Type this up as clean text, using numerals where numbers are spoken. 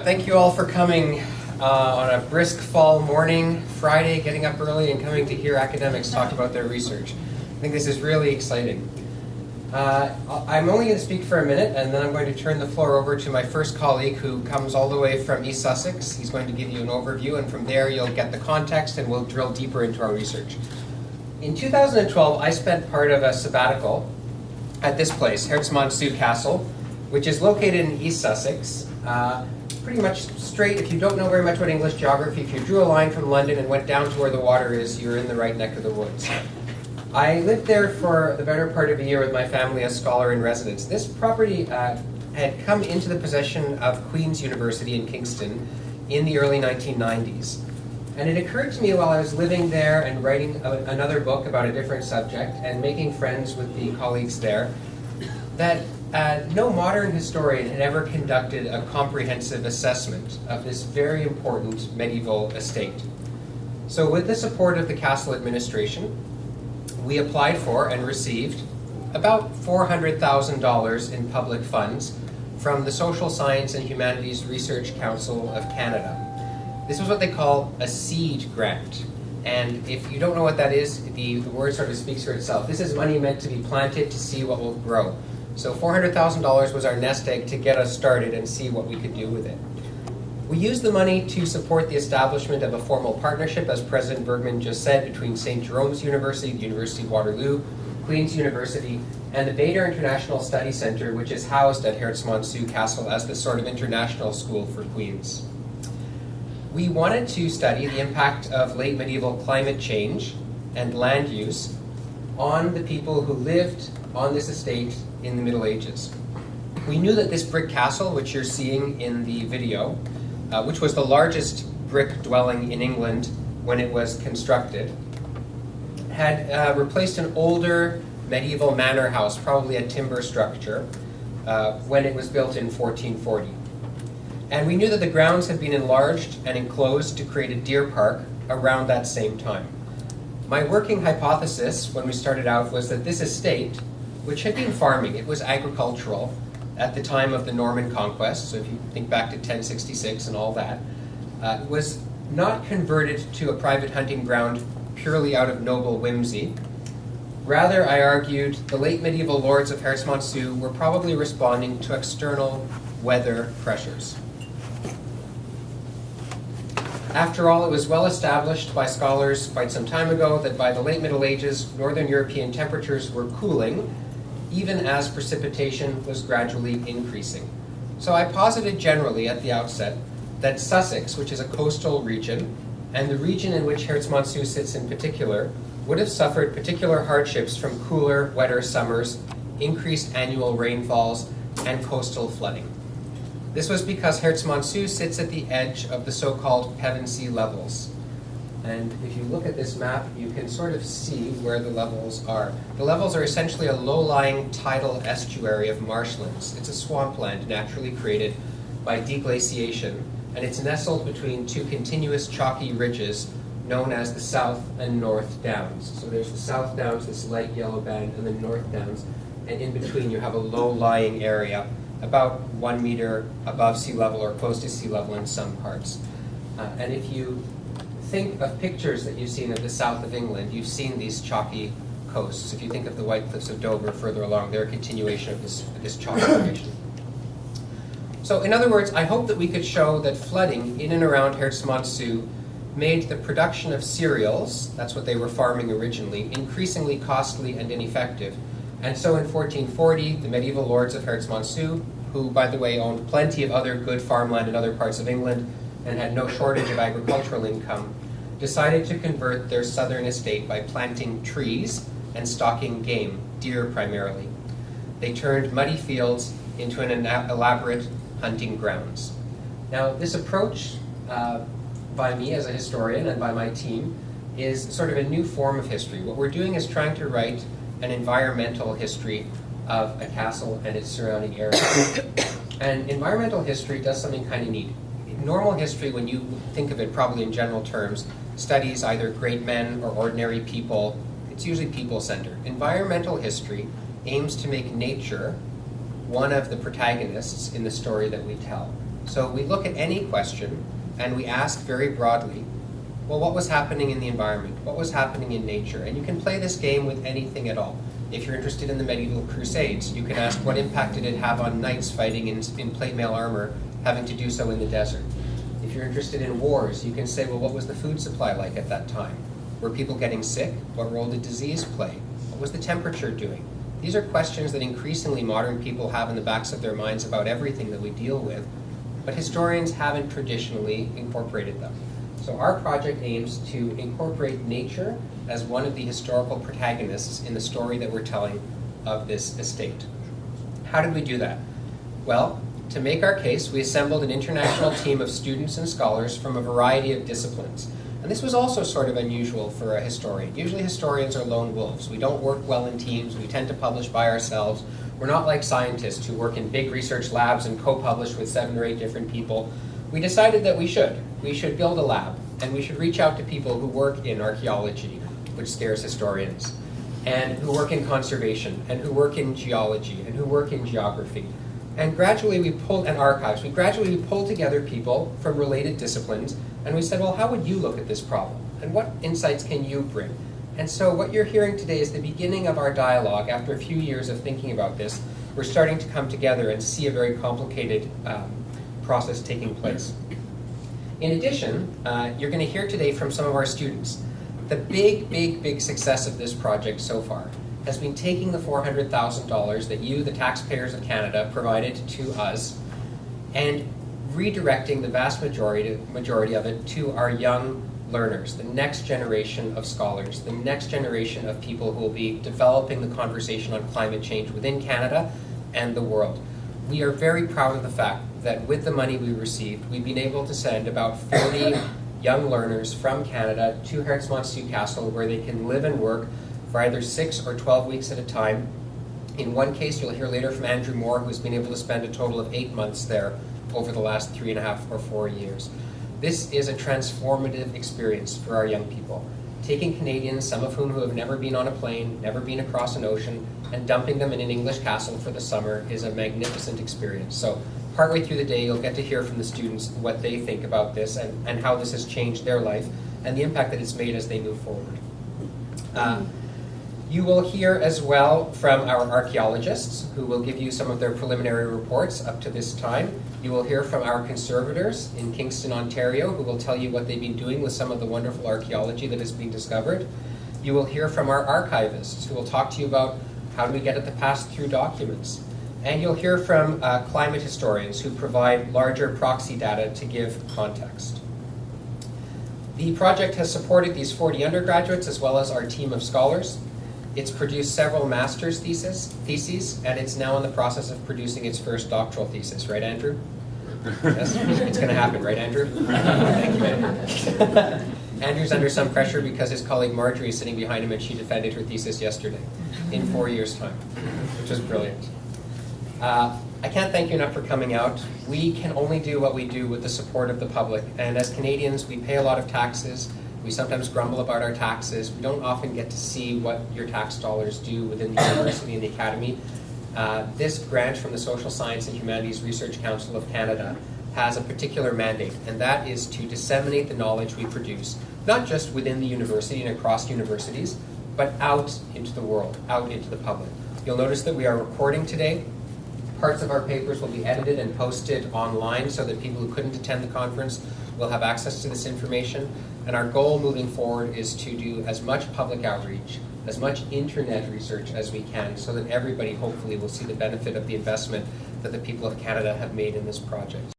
Thank you all for coming on a brisk fall morning, Friday, getting up early and coming to hear academics talk about their research. I think this is really exciting. I'm only going to speak for a minute, and then I'm going to turn the floor over to my first colleague who comes all the way from East Sussex. He's going to give you an overview, and from there you'll get the context and we'll drill deeper into our research. In 2012, I spent part of a sabbatical at this place, Herstmonceux Castle, which is located in East Sussex. Pretty much straight, if you don't know very much about English geography, if you drew a line from London and went down to where the water is, you're in the right neck of the woods. I lived there for the better part of a year with my family as scholar in residence. This property had come into the possession of Queen's University in Kingston in the early 1990s. And it occurred to me while I was living there and writing another book about a different subject and making friends with the colleagues there that no modern historian had ever conducted a comprehensive assessment of this very important medieval estate. So with the support of the castle administration, we applied for and received about $400,000 in public funds from the Social Science and Humanities Research Council of Canada. This was what they call a seed grant. And if you don't know what that is, the word sort of speaks for itself. This is money meant to be planted to see what will grow. So $400,000 was our nest egg to get us started and see what we could do with it. We used the money to support the establishment of a formal partnership, as President Bergman just said, between St. Jerome's University, the University of Waterloo, Queen's University, and the Bader International Study Center, which is housed at Herstmonceux Castle as the sort of international school for Queens. We wanted to study the impact of late medieval climate change and land use on the people who lived on this estate in the Middle Ages. We knew that this brick castle, which you're seeing in the video, which was the largest brick dwelling in England when it was constructed, had replaced an older medieval manor house, probably a timber structure, when it was built in 1440. And we knew that the grounds had been enlarged and enclosed to create a deer park around that same time. My working hypothesis when we started out was that this estate, which had been farming, it was agricultural at the time of the Norman conquest, so if you think back to 1066 and all that, was not converted to a private hunting ground purely out of noble whimsy. Rather, I argued, the late medieval lords of Herstmonceux were probably responding to external weather pressures. After all, it was well established by scholars quite some time ago that by the late Middle Ages, Northern European temperatures were cooling, even as precipitation was gradually increasing. So I posited generally at the outset that Sussex, which is a coastal region, and the region in which Herstmonceux sits in particular, would have suffered particular hardships from cooler, wetter summers, increased annual rainfalls, and coastal flooding. This was because Herstmonceux sits at the edge of the so-called Pevensey levels. And if you look at this map, you can sort of see where the levels are. The levels are essentially a low-lying tidal estuary of marshlands. It's a swampland naturally created by deglaciation, and it's nestled between two continuous chalky ridges known as the South and North Downs. So there's the South Downs, this light yellow band, and the North Downs, and in between you have a low-lying area about 1 meter above sea level or close to sea level in some parts. And if you think of pictures that you've seen of the south of England, you've seen these chalky coasts. If you think of the White Cliffs of Dover further along, they're a continuation of this chalk formation. So in other words, I hope that we could show that flooding in and around Herstmonceux made the production of cereals, that's what they were farming originally, increasingly costly and ineffective. And so in 1440, the medieval lords of Herstmonceux, who, by the way, owned plenty of other good farmland in other parts of England and had no shortage of agricultural income, decided to convert their southern estate by planting trees and stocking game, deer primarily. They turned muddy fields into an elaborate hunting grounds. Now, this approach by me as a historian and by my team is sort of a new form of history. What we're doing is trying to write an environmental history of a castle and its surrounding area. And environmental history does something kind of neat. Normal history, when you think of it probably in general terms, studies either great men or ordinary people. It's usually people-centered. Environmental history aims to make nature one of the protagonists in the story that we tell. So we look at any question and we ask very broadly, well, what was happening in the environment? What was happening in nature? And you can play this game with anything at all. If you're interested in the medieval crusades, you can ask what impact did it have on knights fighting in plate mail armor, having to do so in the desert. If you're interested in wars, you can say, well, what was the food supply like at that time? Were people getting sick? What role did disease play? What was the temperature doing? These are questions that increasingly modern people have in the backs of their minds about everything that we deal with, but historians haven't traditionally incorporated them. So our project aims to incorporate nature as one of the historical protagonists in the story that we're telling of this estate. How did we do that? Well, to make our case, we assembled an international team of students and scholars from a variety of disciplines. And this was also sort of unusual for a historian. Usually historians are lone wolves. We don't work well in teams. We tend to publish by ourselves. We're not like scientists who work in big research labs and co-publish with 7 or 8 different people. We decided that we should. We should build a lab, and we should reach out to people who work in archaeology, which scares historians, and who work in conservation, and who work in geology, and who work in geography. And gradually we pulled, and archives, we gradually pulled together people from related disciplines, and we said, well, how would you look at this problem? And what insights can you bring? And so what you're hearing today is the beginning of our dialogue. After a few years of thinking about this, we're starting to come together and see a very complicated process taking place. In addition, you're going to hear today from some of our students. The big success of this project so far has been taking the $400,000 that you, the taxpayers of Canada, provided to us and redirecting the vast majority of it to our young learners, the next generation of scholars, the next generation of people who will be developing the conversation on climate change within Canada and the world. We are very proud of the fact that with the money we received, we've been able to send about 40 young learners from Canada to Herstmonceux Castle, where they can live and work for either 6 or 12 weeks at a time. In one case, you'll hear later from Andrew Moore, who's been able to spend a total of 8 months there over the last 3.5 or 4 years. This is a transformative experience for our young people. Taking Canadians, some of whom who have never been on a plane, never been across an ocean, and dumping them in an English castle for the summer is a magnificent experience. So partway through the day, you'll get to hear from the students what they think about this and how this has changed their life and the impact that it's made as they move forward. You will hear as well from our archaeologists, who will give you some of their preliminary reports up to this time. You will hear from our conservators in Kingston, Ontario, who will tell you what they've been doing with some of the wonderful archaeology that has been discovered. You will hear from our archivists, who will talk to you about how do we get at the past through documents. And you'll hear from climate historians who provide larger proxy data to give context. The project has supported these 40 undergraduates as well as our team of scholars. It's produced several master's theses, and it's now in the process of producing its first doctoral thesis. Right, Andrew? Yes, it's going to happen, right, Andrew? Thank you, Andrew. Andrew's under some pressure because his colleague Marjorie is sitting behind him, and she defended her thesis yesterday in 4 years' time, which was brilliant. I can't thank you enough for coming out. We can only do what we do with the support of the public, and as Canadians, we pay a lot of taxes. We sometimes grumble about our taxes. We don't often get to see what your tax dollars do within the university and the academy. This grant from the Social Science and Humanities Research Council of Canada has a particular mandate, and that is to disseminate the knowledge we produce, not just within the university and across universities, but out into the world, out into the public. You'll notice that we are recording today. Parts of our papers will be edited and posted online so that people who couldn't attend the conference will have access to this information. And our goal moving forward is to do as much public outreach, as much internet research as we can, so that everybody hopefully will see the benefit of the investment that the people of Canada have made in this project.